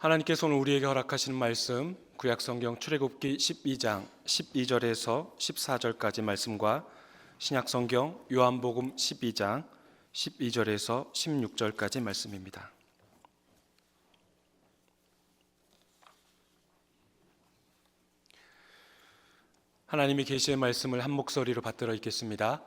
하나님께서 오늘 우리에게 허락하시는 말씀, 구약성경 출애굽기 12장 12절에서 14절까지 말씀과 신약성경 요한복음 12장 12절에서 16절까지 말씀입니다. 하나님의 계시의 말씀을 한 목소리로 받들어 읽겠습니다.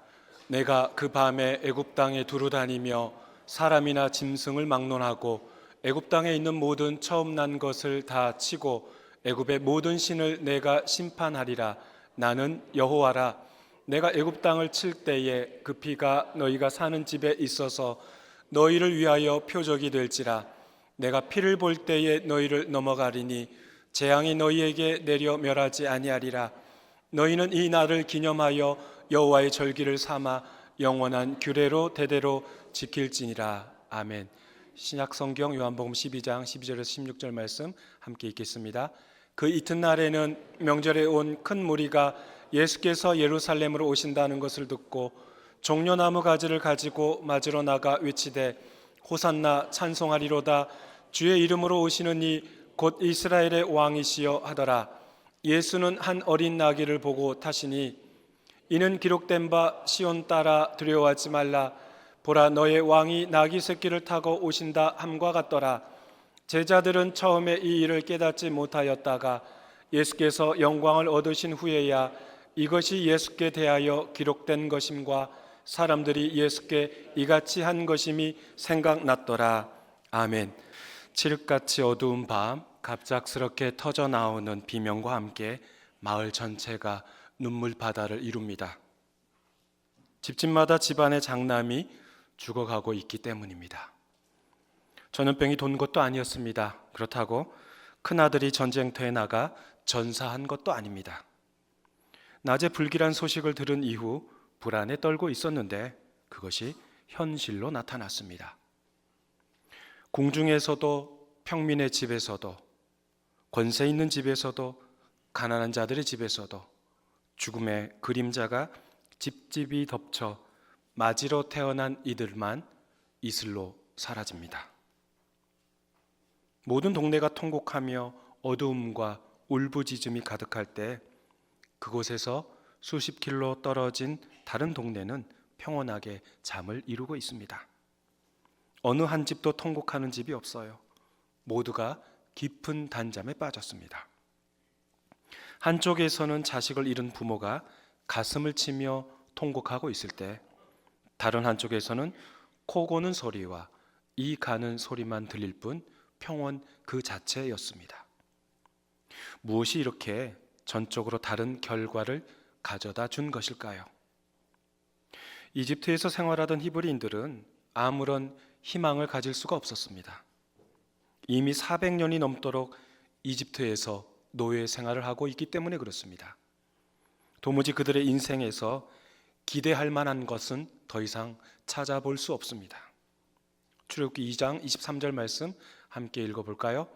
내가 그 밤에 애굽 땅에 두루 다니며 사람이나 짐승을 막론하고 애굽 땅에 있는 모든 처음 난 것을 다 치고 애굽의 모든 신을 내가 심판하리라. 나는 여호와라. 내가 애굽 땅을 칠 때에 그 피가 너희가 사는 집에 있어서 너희를 위하여 표적이 될지라. 내가 피를 볼 때에 너희를 넘어가리니 재앙이 너희에게 내려 멸하지 아니하리라. 너희는 이 날을 기념하여 여호와의 절기를 삼아 영원한 규례로 대대로 지킬지니라. 아멘. 신약성경 요한복음 12장 12절에서 16절 말씀 함께 읽겠습니다. 그 이튿날에는 명절에 온 큰 무리가 예수께서 예루살렘으로 오신다는 것을 듣고 종려나무 가지를 가지고 맞으러 나가 외치되 호산나 찬송하리로다. 주의 이름으로 오시는 이 곧 이스라엘의 왕이시여 하더라. 예수는 한 어린 나귀를 보고 타시니 이는 기록된 바 시온 따라 두려워하지 말라. 보라, 너의 왕이 나귀 새끼를 타고 오신다 함과 같더라. 제자들은 처음에 이 일을 깨닫지 못하였다가 예수께서 영광을 얻으신 후에야 이것이 예수께 대하여 기록된 것임과 사람들이 예수께 이같이 한 것임이 생각났더라. 아멘. 칠흑같이 어두운 밤 갑작스럽게 터져 나오는 비명과 함께 마을 전체가 눈물바다를 이룹니다. 집집마다 집안의 장남이 죽어가고 있기 때문입니다. 전염병이 돈 것도 아니었습니다. 그렇다고 큰아들이 전쟁터에 나가 전사한 것도 아닙니다. 낮에 불길한 소식을 들은 이후 불안에 떨고 있었는데 그것이 현실로 나타났습니다. 궁중에서도 평민의 집에서도 권세 있는 집에서도 가난한 자들의 집에서도 죽음의 그림자가 집집이 덮쳐 맞이로 태어난 이들만 이슬로 사라집니다. 모든 동네가 통곡하며 어두움과 울부짖음이 가득할 때 그곳에서 수십 킬로 떨어진 다른 동네는 평온하게 잠을 이루고 있습니다. 어느 한 집도 통곡하는 집이 없어요. 모두가 깊은 단잠에 빠졌습니다. 한쪽에서는 자식을 잃은 부모가 가슴을 치며 통곡하고 있을 때 다른 한쪽에서는 코 고는 소리와 이 가는 소리만 들릴 뿐 평온 그 자체였습니다. 무엇이 이렇게 전적으로 다른 결과를 가져다 준 것일까요? 이집트에서 생활하던 히브리인들은 아무런 희망을 가질 수가 없었습니다. 이미 400년이 넘도록 이집트에서 노예 생활을 하고 있기 때문에 그렇습니다. 도무지 그들의 인생에서 기대할 만한 것은 더 이상 찾아볼 수 없습니다. 출애굽기 2장 23절 말씀 함께 읽어볼까요?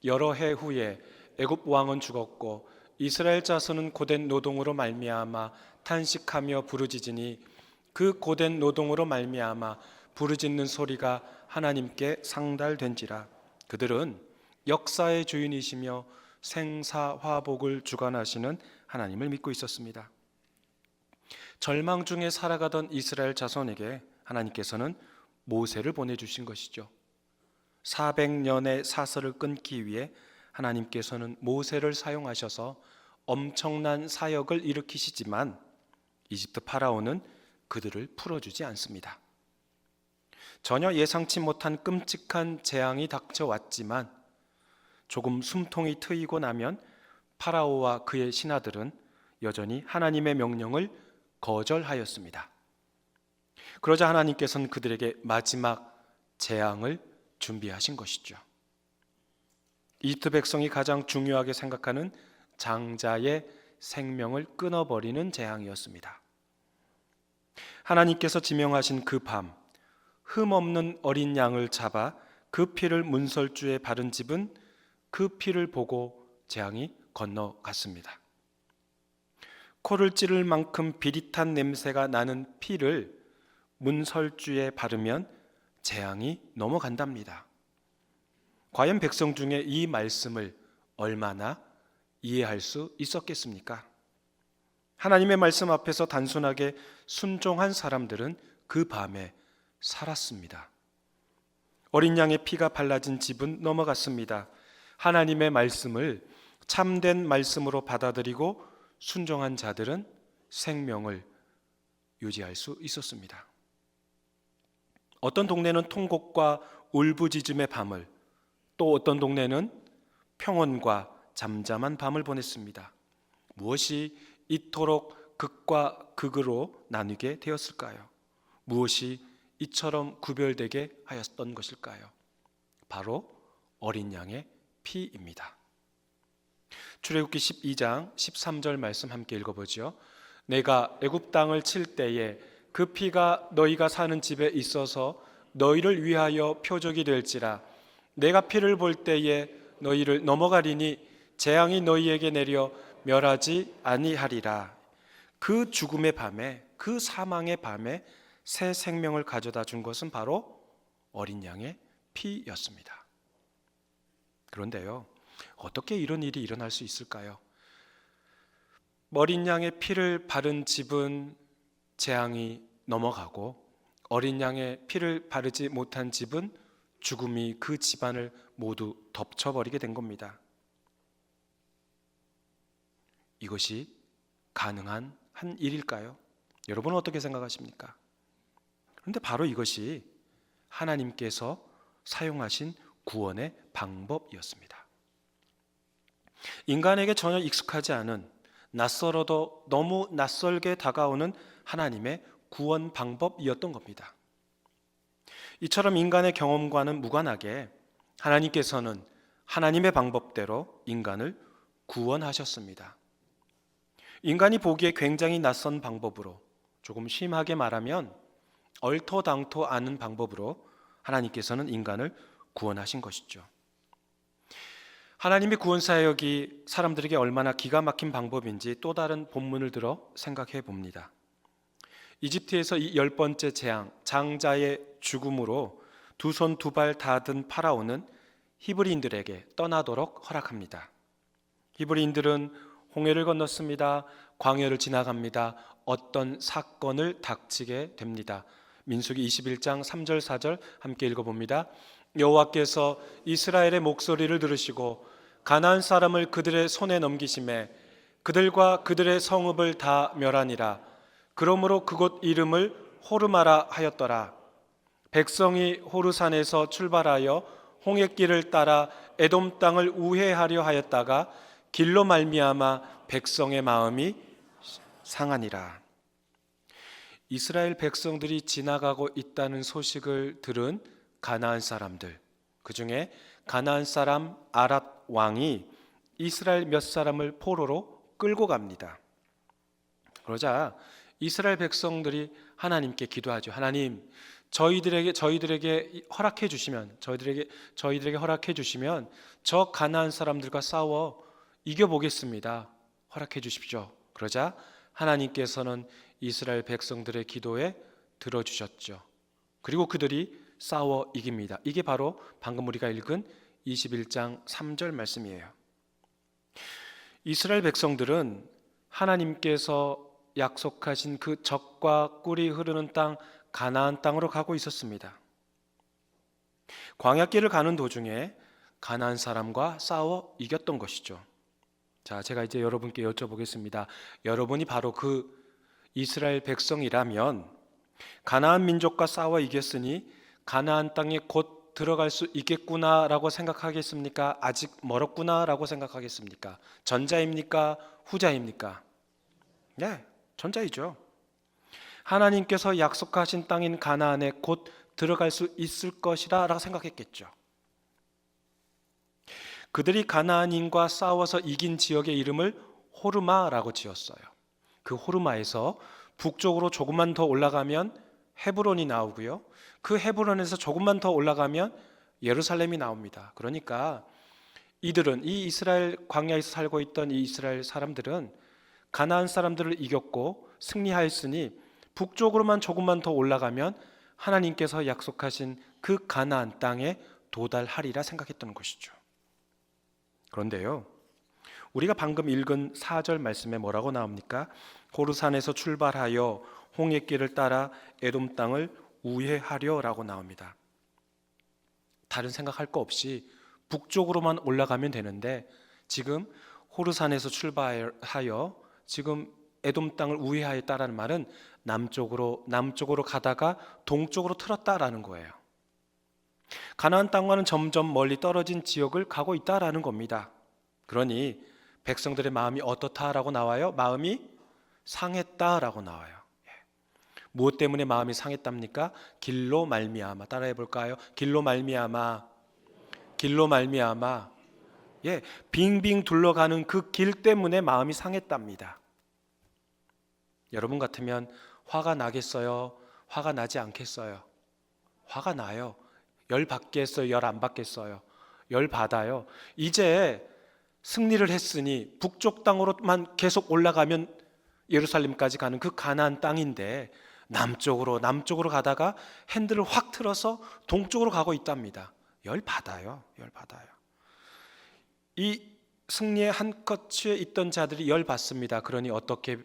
여러 해 후에 애굽 왕은 죽었고 이스라엘 자손은 고된 노동으로 말미암아 탄식하며 부르짖으니 그 고된 노동으로 말미암아 부르짖는 소리가 하나님께 상달된지라. 그들은 역사의 주인이시며 생사화복을 주관하시는 하나님을 믿고 있었습니다. 절망 중에 살아가던 이스라엘 자손에게 하나님께서는 모세를 보내주신 것이죠. 400년의 사슬을 끊기 위해 하나님께서는 모세를 사용하셔서 엄청난 사역을 일으키시지만 이집트 파라오는 그들을 풀어주지 않습니다. 전혀 예상치 못한 끔찍한 재앙이 닥쳐왔지만 조금 숨통이 트이고 나면 파라오와 그의 신하들은 여전히 하나님의 명령을 거절하였습니다. 그러자 하나님께서는 그들에게 마지막 재앙을 준비하신 것이죠. 이집트 백성이 가장 중요하게 생각하는 장자의 생명을 끊어버리는 재앙이었습니다. 하나님께서 지명하신 그 밤, 흠없는 어린 양을 잡아 그 피를 문설주에 바른 집은 그 피를 보고 재앙이 건너갔습니다. 코를 찌를 만큼 비릿한 냄새가 나는 피를 문설주에 바르면 재앙이 넘어간답니다. 과연 백성 중에 이 말씀을 얼마나 이해할 수 있었겠습니까? 하나님의 말씀 앞에서 단순하게 순종한 사람들은 그 밤에 살았습니다. 어린 양의 피가 발라진 집은 넘어갔습니다. 하나님의 말씀을 참된 말씀으로 받아들이고 순종한 자들은 생명을 유지할 수 있었습니다. 어떤 동네는 통곡과 울부짖음의 밤을, 또 어떤 동네는 평온과 잠잠한 밤을 보냈습니다. 무엇이 이토록 극과 극으로 나뉘게 되었을까요? 무엇이 이처럼 구별되게 하였던 것일까요? 바로 어린 양의 피입니다. 출애굽기 12장 13절 말씀 함께 읽어보죠. 내가 애굽 땅을 칠 때에 그 피가 너희가 사는 집에 있어서 너희를 위하여 표적이 될지라. 내가 피를 볼 때에 너희를 넘어가리니 재앙이 너희에게 내려 멸하지 아니하리라. 그 죽음의 밤에, 그 사망의 밤에 새 생명을 가져다 준 것은 바로 어린 양의 피였습니다. 그런데요, 어떻게 이런 일이 일어날 수 있을까요? 어린 양의 피를 바른 집은 재앙이 넘어가고, 어린 양의 피를 바르지 못한 집은 죽음이 그 집안을 모두 덮쳐버리게 된 겁니다. 이것이 가능한 한 일일까요? 여러분은 어떻게 생각하십니까? 그런데 바로 이것이 하나님께서 사용하신 구원의 방법이었습니다. 인간에게 전혀 익숙하지 않은, 낯설어도 너무 낯설게 다가오는 하나님의 구원 방법이었던 겁니다. 이처럼 인간의 경험과는 무관하게 하나님께서는 하나님의 방법대로 인간을 구원하셨습니다. 인간이 보기에 굉장히 낯선 방법으로, 조금 심하게 말하면 얼토당토 않은 방법으로 하나님께서는 인간을 구원하신 것이죠. 하나님의 구원 사역이 사람들에게 얼마나 기가 막힌 방법인지 또 다른 본문을 들어 생각해 봅니다. 이집트에서 이 10번째 재앙, 장자의 죽음으로 두 손 두 발 다 든 파라오는 히브리인들에게 떠나도록 허락합니다. 히브리인들은 홍해를 건넜습니다. 광야를 지나갑니다. 어떤 사건을 닥치게 됩니다. 민수기 21장 3절 4절 함께 읽어봅니다. 여호와께서 이스라엘의 목소리를 들으시고 가나안 사람을 그들의 손에 넘기심에 그들과 그들의 성읍을 다 멸하니라. 그러므로 그곳 이름을 호르마라 하였더라. 백성이 호르산에서 출발하여 홍해길을 따라 에돔 땅을 우회하려 하였다가 길로 말미암아 백성의 마음이 상하니라. 이스라엘 백성들이 지나가고 있다는 소식을 들은 가나안 사람들, 그 중에 가나안 사람 아랏 왕이 이스라엘 몇 사람을 포로로 끌고 갑니다. 그러자 이스라엘 백성들이 하나님께 기도하죠. 하나님, 저희들에게 허락해 주시면, 저희들에게 허락해 주시면 저 가나안 사람들과 싸워 이겨보겠습니다. 허락해 주십시오. 그러자 하나님께서는 이스라엘 백성들의 기도에 들어주셨죠. 그리고 그들이 싸워 이깁니다. 이게 바로 방금 우리가 읽은 21장 3절 말씀이에요. 이스라엘 백성들은 하나님께서 약속하신 그 젖과 꿀이 흐르는 땅 가나안 땅으로 가고 있었습니다. 광야길을 가는 도중에 가나안 사람과 싸워 이겼던 것이죠. 자, 제가 이제 여러분께 여쭤보겠습니다. 여러분이 바로 그 이스라엘 백성이라면 가나안 민족과 싸워 이겼으니 가나안 땅에 곧 들어갈 수 있겠구나라고 생각하겠습니까? 아직 멀었구나라고 생각하겠습니까? 전자입니까? 후자입니까? 네, 전자이죠. 하나님께서 약속하신 땅인 가나안에 곧 들어갈 수 있을 것이다 라고 생각했겠죠. 그들이 가나안인과 싸워서 이긴 지역의 이름을 호르마라고 지었어요. 그 호르마에서 북쪽으로 조금만 더 올라가면 헤브론이 나오고요. 그 헤브론에서 조금만 더 올라가면 예루살렘이 나옵니다. 그러니까 이들은, 이 이스라엘 광야에서 살고 있던 이 이스라엘 사람들은 가나안 사람들을 이겼고 승리하였으니 북쪽으로만 조금만 더 올라가면 하나님께서 약속하신 그 가나안 땅에 도달하리라 생각했던 것이죠. 그런데요, 우리가 방금 읽은 4절 말씀에 뭐라고 나옵니까? 호르산에서 출발하여 홍해길을 따라 에돔 땅을 우회하려라고 나옵니다. 다른 생각할 거 없이 북쪽으로만 올라가면 되는데 지금 호르산에서 출발하여 지금 에돔 땅을 우회하였다라는 말은 남쪽으로 가다가 동쪽으로 틀었다라는 거예요. 가나안 땅과는 점점 멀리 떨어진 지역을 가고 있다라는 겁니다. 그러니 백성들의 마음이 어떻다라고 나와요? 마음이 상했다라고 나와요. 무엇 때문에 마음이 상했답니까? 길로 말미암아. 따라해 볼까요? 길로 말미암아. 빙빙 둘러가는 그 길 때문에 마음이 상했답니다. 여러분 같으면 화가 나겠어요? 화가 나지 않겠어요? 화가 나요. 열 받겠어요? 열 안 받겠어요? 열 받아요. 이제 승리를 했으니 북쪽 땅으로만 계속 올라가면 예루살렘까지 가는 그 가나안 땅인데 남쪽으로 가다가 핸들을 확 틀어서 동쪽으로 가고 있답니다. 열 받아요. 이 승리의 한 컷에 있던 자들이 열 받습니다. 그러니 어떻게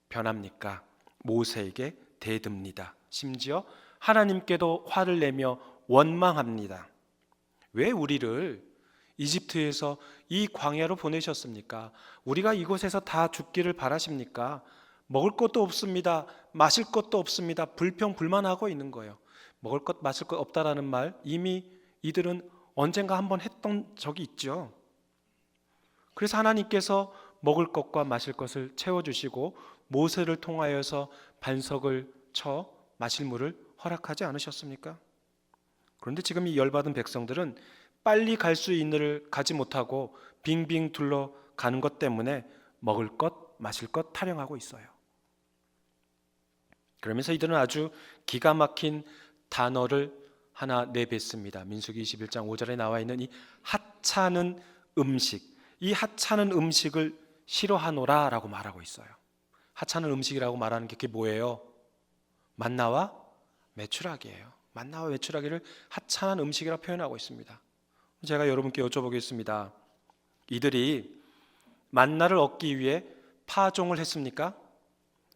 변합니까? 모세에게 대듭니다. 심지어 하나님께도 화를 내며 원망합니다. 왜 우리를 이집트에서 이 광야로 보내셨습니까? 우리가 이곳에서 다 죽기를 바라십니까? 먹을 것도 없습니다. 마실 것도 없습니다. 불평불만하고 있는 거예요. 먹을 것 마실 것 없다라는 말 이미 이들은 언젠가 한번 했던 적이 있죠. 그래서 하나님께서 먹을 것과 마실 것을 채워주시고 모세를 통하여서 반석을 쳐 마실 물을 허락하지 않으셨습니까? 그런데 지금 이 열받은 백성들은 빨리 갈 수 있는 일을 가지 못하고 빙빙 둘러가는 것 때문에 먹을 것, 마실 것 타령하고 있어요. 그러면서 이들은 아주 기가 막힌 단어를 하나 내뱉습니다. 민수기 21장 5절에 나와 있는 이 하찮은 음식, 이 하찮은 음식을 싫어하노라 라고 말하고 있어요. 하찮은 음식이라고 말하는 게 그게 뭐예요? 만나와 메추라기예요. 만나와 메추라기를 하찮은 음식이라고 표현하고 있습니다. 제가 여러분께 여쭤보겠습니다. 이들이 만나를 얻기 위해 파종을 했습니까?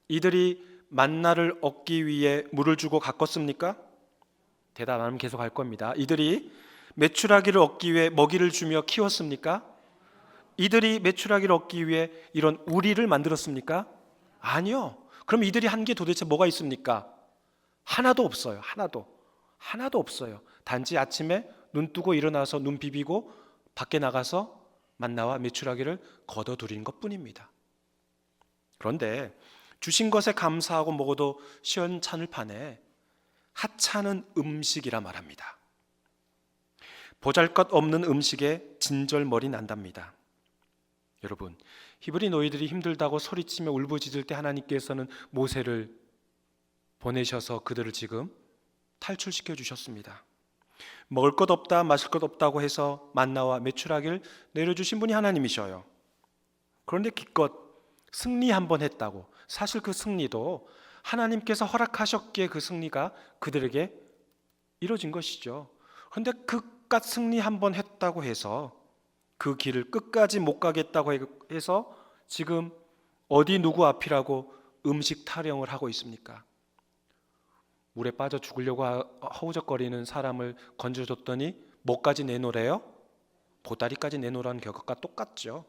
이들이 만나를 얻기 위해 물을 주고 가꿨습니까? 대답 안 하면 계속 할 겁니다. 이들이 메추라기를 얻기 위해 먹이를 주며 키웠습니까? 이들이 메추라기를 얻기 위해 이런 우리를 만들었습니까? 아니요. 그럼 이들이 한 게 도대체 뭐가 있습니까? 하나도 없어요. 하나도 없어요. 단지 아침에 눈 뜨고 일어나서 눈 비비고 밖에 나가서 만나와 메추라기를 거둬들인 것뿐입니다. 그런데 주신 것에 감사하고 먹어도 시원찮을 판에 하찮은 음식이라 말합니다. 보잘것없는 음식에 진절머리 난답니다. 여러분, 히브리 노예들이 힘들다고 소리치며 울부짖을 때 하나님께서는 모세를 보내셔서 그들을 지금 탈출시켜 주셨습니다. 먹을 것 없다, 마실 것 없다고 해서 만나와 메추라기를 내려주신 분이 하나님이셔요. 그런데 기껏 승리 한번 했다고, 사실 그 승리도 하나님께서 허락하셨기에 그 승리가 그들에게 이루어진 것이죠. 그런데 그깟 승리 한번 했다고 해서 그 길을 끝까지 못 가겠다고 해서 지금 어디 누구 앞이라고 음식 타령을 하고 있습니까? 물에 빠져 죽으려고 허우적거리는 사람을 건져줬더니 뭐까지 내놓으래요? 보다리까지 내놓으라는 결과가 똑같죠.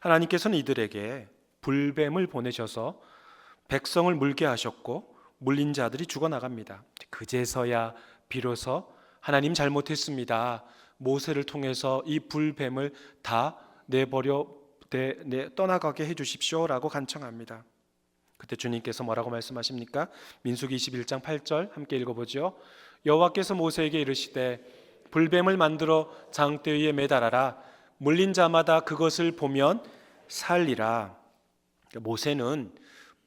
하나님께서는 이들에게 불뱀을 보내셔서 백성을 물게 하셨고 물린 자들이 죽어나갑니다. 그제서야 비로소 하나님 잘못했습니다. 모세를 통해서 이 불뱀을 다 떠나가게 해주십시오라고 간청합니다. 그때 주님께서 뭐라고 말씀하십니까? 민수기 21장 8절 함께 읽어보죠. 여호와께서 모세에게 이르시되 불뱀을 만들어 장대 위에 매달아라. 물린 자마다 그것을 보면 살리라. 모세는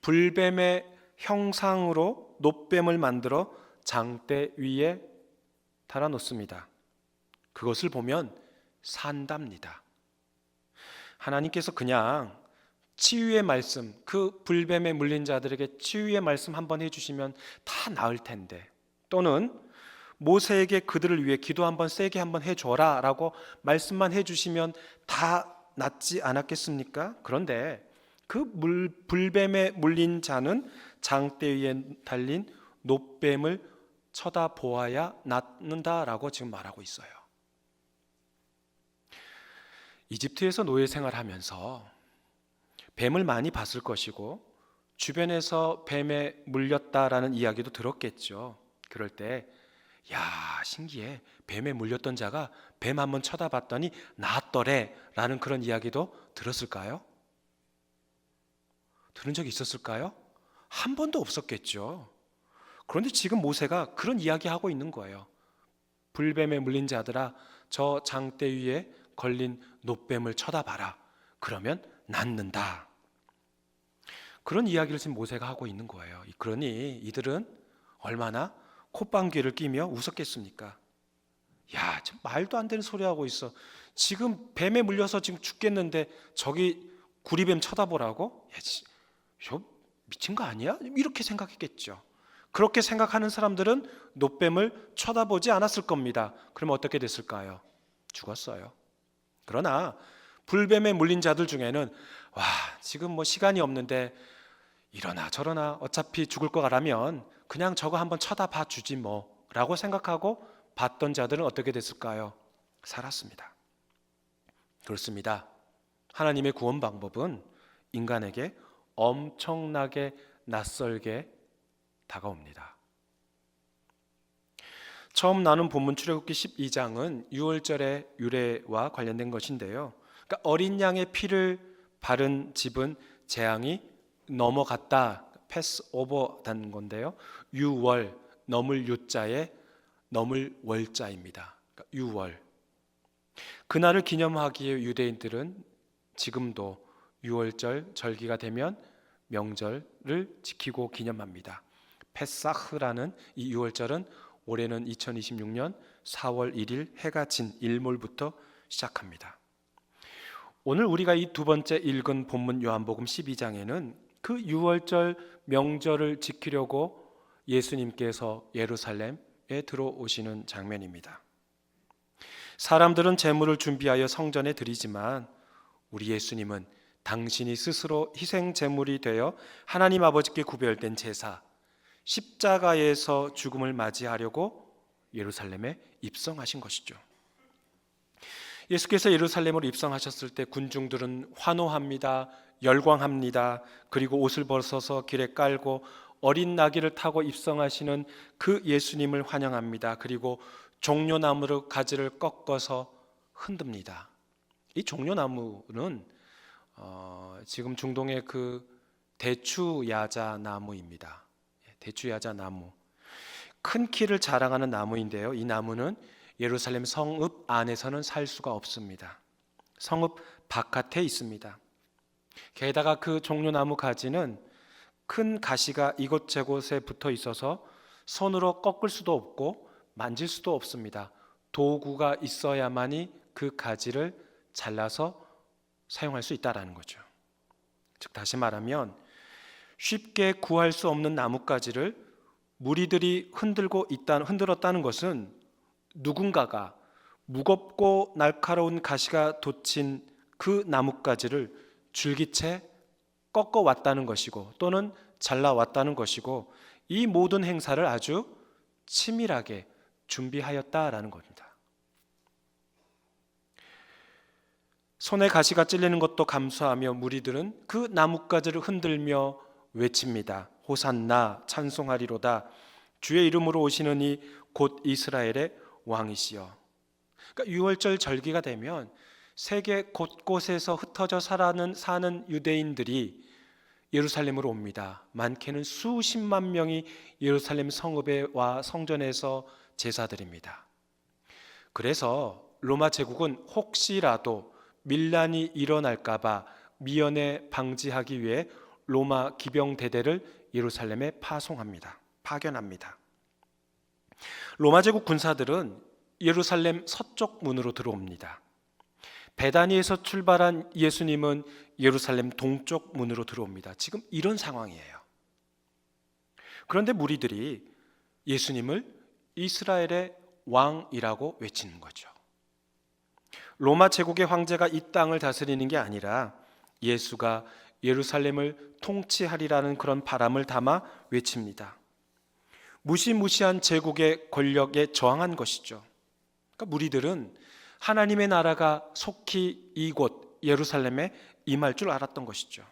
불뱀의 형상으로 놋뱀을 만들어 장대 위에 달아놓습니다. 그것을 보면 산답니다. 하나님께서 그냥 치유의 말씀, 그 불뱀에 물린 자들에게 치유의 말씀 한번 해주시면 다 나을 텐데, 또는 모세에게 그들을 위해 기도 한번 세게 한번 해줘라 라고 말씀만 해주시면 다 낫지 않았겠습니까? 그런데 그 불뱀에 물린 자는 장대 위에 달린 놋뱀을 쳐다보아야 낫는다라고 지금 말하고 있어요. 이집트에서 노예 생활하면서 뱀을 많이 봤을 것이고 주변에서 뱀에 물렸다라는 이야기도 들었겠죠. 그럴 때 야, 신기해. 뱀에 물렸던 자가 뱀 한번 쳐다봤더니 나았더래 라는 그런 이야기도 들었을까요? 들은 적이 있었을까요? 한 번도 없었겠죠. 그런데 지금 모세가 그런 이야기하고 있는 거예요. 불뱀에 물린 자들아, 저 장대 위에 걸린 놋뱀을 쳐다봐라. 그러면 낫는다. 그런 이야기를 지금 모세가 하고 있는 거예요. 그러니 이들은 얼마나 콧방귀를 끼며 웃었겠습니까? 야, 참 말도 안 되는 소리 하고 있어. 지금 뱀에 물려서 지금 죽겠는데 저기 구리뱀 쳐다보라고? 야, 저 미친 거 아니야? 이렇게 생각했겠죠. 그렇게 생각하는 사람들은 놋뱀을 쳐다보지 않았을 겁니다. 그러면 어떻게 됐을까요? 죽었어요. 그러나 불뱀에 물린 자들 중에는 와, 지금 뭐 시간이 없는데 이러나 저러나 어차피 죽을 거라면 그냥 저거 한번 쳐다봐 주지 뭐 라고 생각하고 봤던 자들은 어떻게 됐을까요? 살았습니다. 그렇습니다. 하나님의 구원 방법은 인간에게 엄청나게 낯설게 다가옵니다. 처음 나눈 본문 출애굽기 12장은 유월절의 유래와 관련된 것인데요. 그러니까 어린 양의 피를 바른 집은 재앙이 넘어갔다, 패스 오버다는 건데요. 유월, 넘을 유자에 넘을 월자입니다. 그러니까 유월. 그날을 기념하기 위해 유대인들은 지금도 유월절 절기가 되면 명절을 지키고 기념합니다. 페사흐라는 이 유월절은 올해는 2026년 4월 1일 해가 진 일몰부터 시작합니다. 오늘 우리가 이 두 번째 읽은 본문 요한복음 12장에는 그 유월절 명절을 지키려고 예수님께서 예루살렘에 들어오시는 장면입니다. 사람들은 제물을 준비하여 성전에 드리지만 우리 예수님은 당신이 스스로 희생 제물이 되어 하나님 아버지께 구별된 제사, 십자가에서 죽음을 맞이하려고 예루살렘에 입성하신 것이죠. 예수께서 예루살렘으로 입성하셨을 때 군중들은 환호합니다. 열광합니다. 그리고 옷을 벗어서 길에 깔고 어린 나귀를 타고 입성하시는 그 예수님을 환영합니다. 그리고 종려나무로 가지를 꺾어서 흔듭니다. 이 종려나무는 지금 중동의 그 대추야자 나무입니다. 대추야자 나무. 큰 키를 자랑하는 나무인데요. 이 나무는 예루살렘 성읍 안에서는 살 수가 없습니다. 성읍 바깥에 있습니다. 게다가 그 종려나무 가지는 큰 가시가 이곳저곳에 붙어 있어서 손으로 꺾을 수도 없고 만질 수도 없습니다. 도구가 있어야만이 그 가지를 잘라서 사용할 수 있다라는 거죠. 즉 다시 말하면 쉽게 구할 수 없는 나뭇가지를 무리들이 흔들었다는 것은 누군가가 무겁고 날카로운 가시가 돋친 그 나뭇가지를 줄기채 꺾어왔다는 것이고 또는 잘라왔다는 것이고 이 모든 행사를 아주 치밀하게 준비하였다라는 겁니다. 손에 가시가 찔리는 것도 감수하며 무리들은 그 나뭇가지를 흔들며 외칩니다. 호산나 찬송하리로다. 주의 이름으로 오시는 이 곧 이스라엘의 왕이시여. 그러니까 유월절 절기가 되면 세계 곳곳에서 흩어져 사는 유대인들이 예루살렘으로 옵니다. 많게는 수십만 명이 예루살렘 성읍에 와 성전에서 제사드립니다. 그래서 로마 제국은 혹시라도 밀란이 일어날까 봐 미연에 방지하기 위해 로마 기병대대를 예루살렘에 파견합니다. 로마 제국 군사들은 예루살렘 서쪽 문으로 들어옵니다. 베다니에서 출발한 예수님은 예루살렘 동쪽 문으로 들어옵니다. 지금 이런 상황이에요. 그런데 무리들이 예수님을 이스라엘의 왕이라고 외치는 거죠. 로마 제국의 황제가 이 땅을 다스리는 게 아니라 예수가 예루살렘을 통치하리라는 그런 바람을 담아 외칩니다. 무시무시한 제국의 권력에 저항한 것이죠. 그러니까 무리들은 하나님의 나라가 속히 이곳 예루살렘에 임할 줄 알았던 것이죠.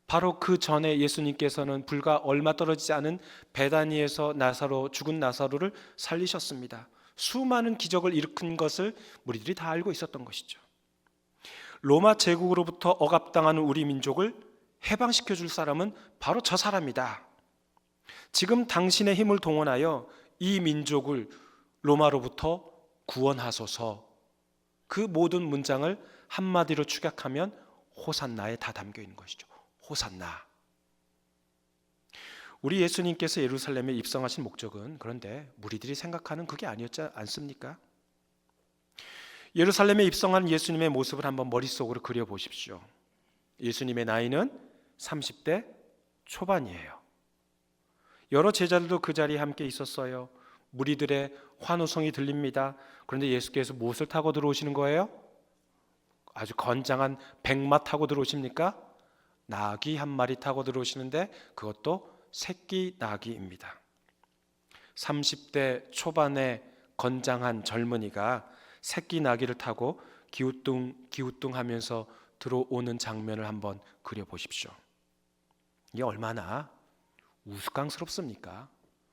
바로 그 전에 예수님께서는 불과 얼마 떨어지지 않은 베다니에서 죽은 나사로를 살리셨습니다. 수많은 기적을 일으킨 것을 무리들이 다 알고 있었던 것이죠. 로마 제국으로부터 억압당하는 우리 민족을 해방시켜 줄 사람은 바로 저 사람이다. 지금 당신의 힘을 동원하여 이 민족을 로마로부터 구원하소서. 그 모든 문장을 한마디로 축약하면 호산나에 다 담겨 있는 것이죠. 호산나. 우리 예수님께서 예루살렘에 입성하신 목적은 그런데 무리들이 생각하는 그게 아니었지 않습니까? 예루살렘에 입성한 예수님의 모습을 한번 머릿속으로 그려보십시오. 예수님의 나이는 30대 초반이에요. 여러 제자들도 그 자리에 함께 있었어요. 무리들의 환호성이 들립니다. 그런데 예수께서 무엇을 타고 들어오시는 거예요? 아주 건장한 백마 타고 들어오십니까? 나귀 한 마리 타고 들어오시는데 그것도 새끼 나귀입니다. 30대 초반의 건장한 젊은이가 새끼 나귀를 타고 기우뚱하면서 들어오는 장면을 한번 그려보십시오. 이게 얼마나 우스꽝스럽습니까?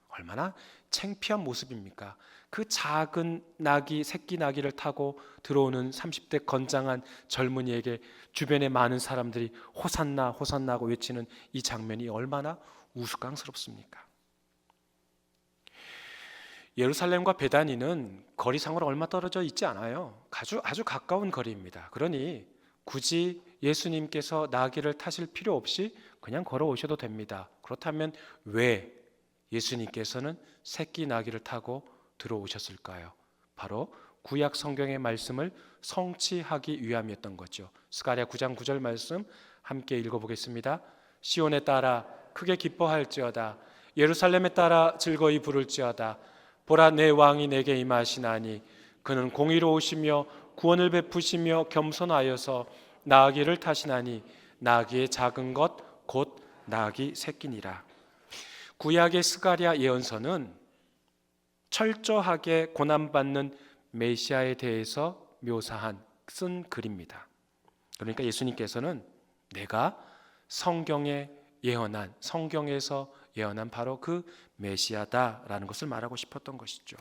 얼마나 창피한 모습입니까? 그 작은 나귀, 새끼 나귀를 타고 들어오는 30대 건장한 젊은이에게 주변의 많은 사람들이 호산나 호산나 하고 외치는 이 장면이 얼마나 우스꽝스럽습니까? 예루살렘과 베다니는 거리상으로 얼마 떨어져 있지 않아요. 아주 가까운 거리입니다. 그러니 굳이 예수님께서 나귀를 타실 필요 없이 그냥 걸어오셔도 됩니다. 그렇다면 왜 예수님께서는 새끼 나귀를 타고 들어오셨을까요? 바로 구약 성경의 말씀을 성취하기 위함이었던 거죠. 스가랴 9장 9절 말씀 함께 읽어보겠습니다. 시온에 따라 크게 기뻐할지어다. 예루살렘에 따라 즐거이 부를지어다. 보라, 내 왕이 내게 임하시나니 그는 공의로우시며 구원을 베푸시며 겸손하여서 나귀를 타시나니 나귀의 작은 것 곧 나귀 새끼니라. 구약의 스가랴 예언서는 철저하게 고난받는 메시아에 대해서 쓴 글입니다. 그러니까 예수님께서는 내가 성경에서 예언한 바로 그 메시아다라는 것을 말하고 싶었던 것이죠.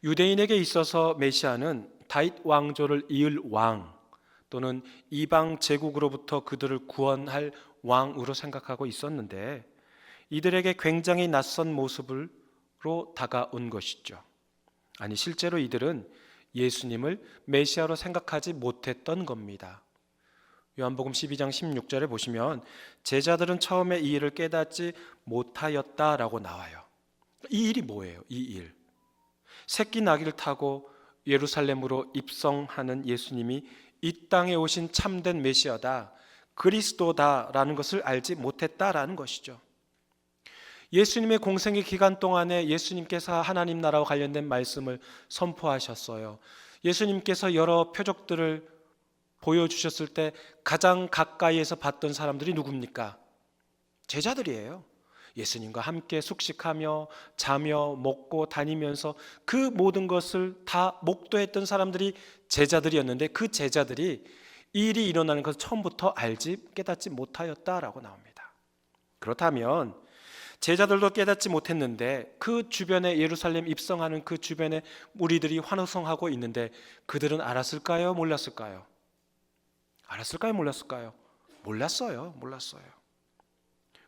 유대인에게 있어서 메시아는 다윗 왕조를 이을 왕 또는 이방 제국으로부터 그들을 구원할 왕으로 생각하고 있었는데 이들에게 굉장히 낯선 모습으로 다가온 것이죠. 아니, 실제로 이들은 예수님을 메시아로 생각하지 못했던 겁니다. 요한복음 12장 16절에 보시면 제자들은 처음에 이 일을 깨닫지 못하였다라고 나와요. 이 일이 뭐예요? 이 일. 새끼 나귀를 타고 예루살렘으로 입성하는 예수님이 이 땅에 오신 참된 메시아다, 그리스도다라는 것을 알지 못했다라는 것이죠. 예수님의 공생의 기간 동안에 예수님께서 하나님 나라와 관련된 말씀을 선포하셨어요. 예수님께서 여러 표적들을 보여주셨을 때 가장 가까이에서 봤던 사람들이 누굽니까? 제자들이에요. 예수님과 함께 숙식하며 자며 먹고 다니면서 그 모든 것을 다 목도했던 사람들이 제자들이었는데 그 제자들이 이 일이 일어나는 것을 처음부터 깨닫지 못하였다라고 나옵니다. 그렇다면 제자들도 깨닫지 못했는데 그 주변에 예루살렘 입성하는 그 주변에 무리들이 환호성하고 있는데 그들은 알았을까요? 몰랐을까요? 알았을까요? 몰랐을까요? 몰랐어요.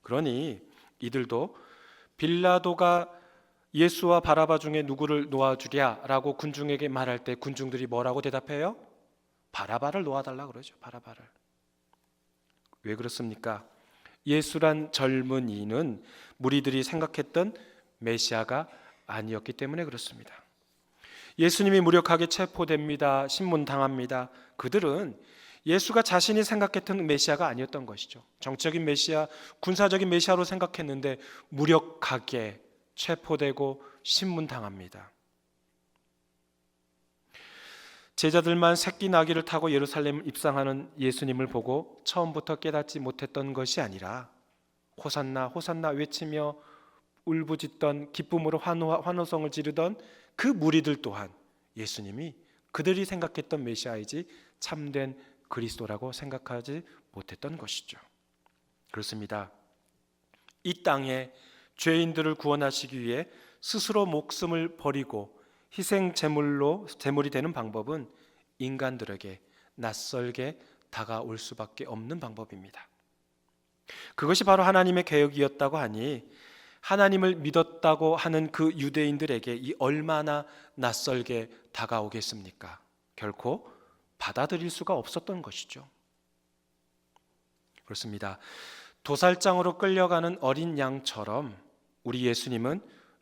그러니 이들도 빌라도가 예수와 바라바 중에 누구를 놓아주랴라고 군중에게 말할 때 군중들이 뭐라고 대답해요? 바라바를 놓아달라 그러죠. 바라바를. 왜 그렇습니까? 예수란 젊은이는 무리들이 생각했던 메시아가 아니었기 때문에 그렇습니다. 예수님이 무력하게 체포됩니다. 신문당합니다. 그들은 예수가 자신이 생각했던 메시아가 아니었던 것이죠. 정적인 메시아, 군사적인 메시아로 생각했는데 무력하게 체포되고 신문당합니다. 제자들만 새끼 나귀를 타고 예루살렘 입성하는 예수님을 보고 처음부터 깨닫지 못했던 것이 아니라 호산나 호산나 외치며 울부짖던 기쁨으로 환호성을 지르던 그 무리들 또한 예수님이 그들이 생각했던 메시아이지 참된 그리스도라고 생각하지 못했던 것이죠. 그렇습니다. 이 땅에 죄인들을 구원하시기 위해 스스로 목숨을 버리고 희생 제물이 되는 방법은 인간들에게 낯설게 다가올 수밖에 없는 방법입니다. 그것이 바로 하나님의 계획이었다고 하니 하나님을 믿었다고 하는 그 유대인들에게 이 얼마나 낯설게 다가오겠습니까? 결코 받아들일 수가 없었던 것이죠. 그렇습니다. 도살장으로 끌려가는 어린 양처럼 우리 예수님은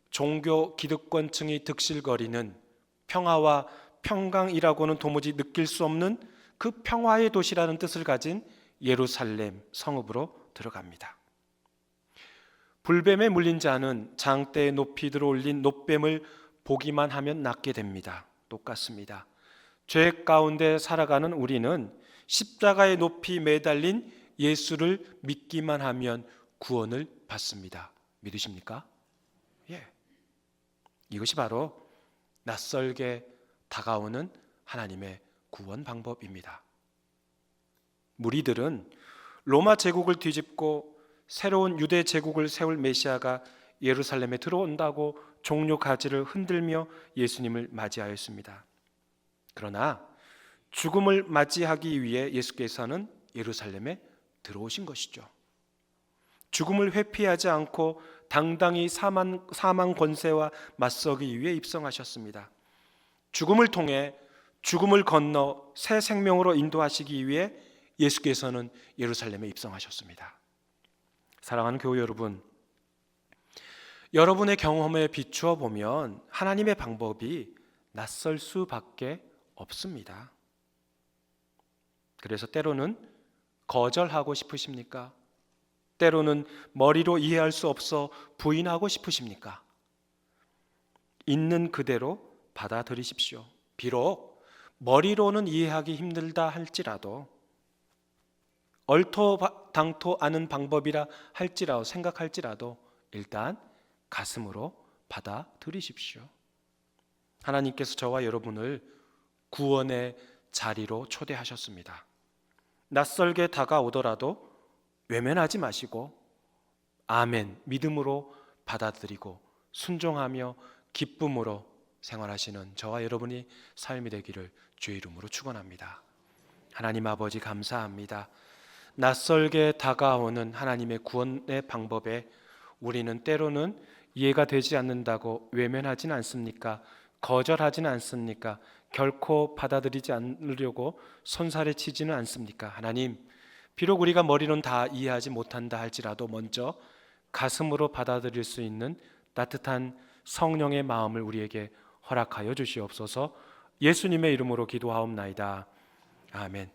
종교 기득권층이 득실거리는 평화와 평강이라고는 도무지 느낄 수 없는 그 평화의 도시라는 뜻을 가진 예루살렘 성읍으로 들어갑니다. 불뱀에 물린 자는 장대에 높이 들어올린 놋뱀을 보기만 하면 낫게 됩니다. 똑같습니다. 죄 가운데 살아가는 우리는 십자가에 높이 매달린 예수를 믿기만 하면 구원을 받습니다. 믿으십니까? 예. 이것이 바로 낯설게 다가오는 하나님의 구원 방법입니다. 무리들은 로마 제국을 뒤집고 새로운 유대 제국을 세울 메시아가 예루살렘에 들어온다고 종려 가지를 흔들며 예수님을 맞이하였습니다. 그러나 죽음을 맞이하기 위해 예수께서는 예루살렘에 들어오신 것이죠. 죽음을 회피하지 않고 당당히 사망 권세와 맞서기 위해 입성하셨습니다. 죽음을 통해 죽음을 건너 새 생명으로 인도하시기 위해 예수께서는 예루살렘에 입성하셨습니다. 사랑하는 교우 여러분, 여러분의 경험에 비추어 보면 하나님의 방법이 낯설 수밖에 없습니다. 그래서 때로는 거절하고 싶으십니까? 때로는 머리로 이해할 수 없어 부인하고 싶으십니까? 있는 그대로 받아들이십시오. 비록 머리로는 이해하기 힘들다 할지라도 얼토당토 않은 방법이라 할지라도 생각할지라도 일단 가슴으로 받아들이십시오. 하나님께서 저와 여러분을 구원의 자리로 초대하셨습니다. 낯설게 다가오더라도 외면하지 마시고 아멘 믿음으로 받아들이고 순종하며 기쁨으로 생활하시는 저와 여러분이 삶이 되기를 주의 이름으로 축원합니다. 하나님 아버지 감사합니다. 낯설게 다가오는 하나님의 구원의 방법에 우리는 때로는 이해가 되지 않는다고 외면하지는 않습니까? 거절하지는 않습니까? 결코 받아들이지 않으려고 손살에 치지는 않습니까? 하나님, 비록 우리가 머리로는 다 이해하지 못한다 할지라도 먼저 가슴으로 받아들일 수 있는 따뜻한 성령의 마음을 우리에게 허락하여 주시옵소서. 예수님의 이름으로 기도하옵나이다. 아멘.